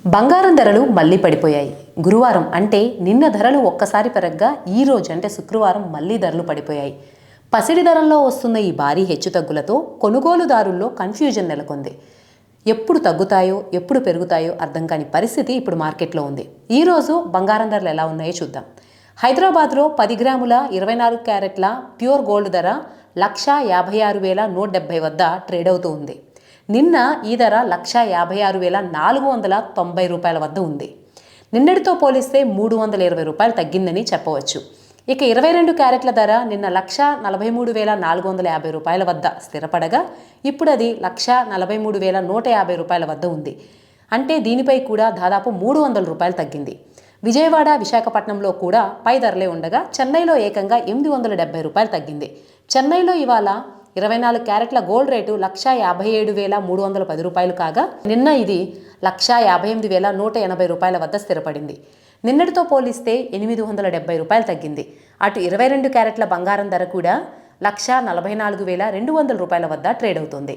బంగారం ధరలు మళ్ళీ పడిపోయాయి. గురువారం అంటే నిన్న ధరలు ఒక్కసారి పెరగ్గా ఈ రోజు అంటే శుక్రవారం మళ్ళీ ధరలు పడిపోయాయి. పసిడి ధరల్లో వస్తున్న ఈ భారీ హెచ్చుతగ్గులతో కొనుగోలుదారుల్లో కన్ఫ్యూజన్ నెలకొంది. ఎప్పుడు తగ్గుతాయో ఎప్పుడు పెరుగుతాయో అర్థం కాని పరిస్థితి ఇప్పుడు మార్కెట్లో ఉంది. ఈరోజు బంగారం ధరలు ఎలా ఉన్నాయో చూద్దాం. హైదరాబాద్లో 10 గ్రాముల 24 క్యారెట్ల ప్యూర్ గోల్డ్ ధర 1,56,170 వద్ద ట్రేడ్ అవుతూ ఉంది. నిన్న ఈ ధర 1,56,490 రూపాయల వద్ద ఉంది. నిన్నటితో పోలిస్తే 320 రూపాయలు తగ్గిందని చెప్పవచ్చు. ఇక 22 క్యారెట్ల ధర నిన్న 1,43,450 రూపాయల వద్ద స్థిరపడగా ఇప్పుడు అది 1,43,150 రూపాయల వద్ద ఉంది. అంటే దీనిపై కూడా దాదాపు 300 రూపాయలు తగ్గింది. విజయవాడ, విశాఖపట్నంలో కూడా పై ధరలే ఉండగా చెన్నైలో ఏకంగా 870 రూపాయలు తగ్గింది. చెన్నైలో ఇవాళ 24 క్యారెట్ల గోల్డ్ రేటు 1,57,310 రూపాయలు కాగా నిన్న ఇది 1,58,180 రూపాయల వద్ద స్థిరపడింది. నిన్నటితో పోలిస్తే 870 రూపాయలు తగ్గింది. అటు 22 క్యారెట్ల బంగారం ధర కూడా 1,44,200 రూపాయల వద్ద ట్రేడ్ అవుతుంది.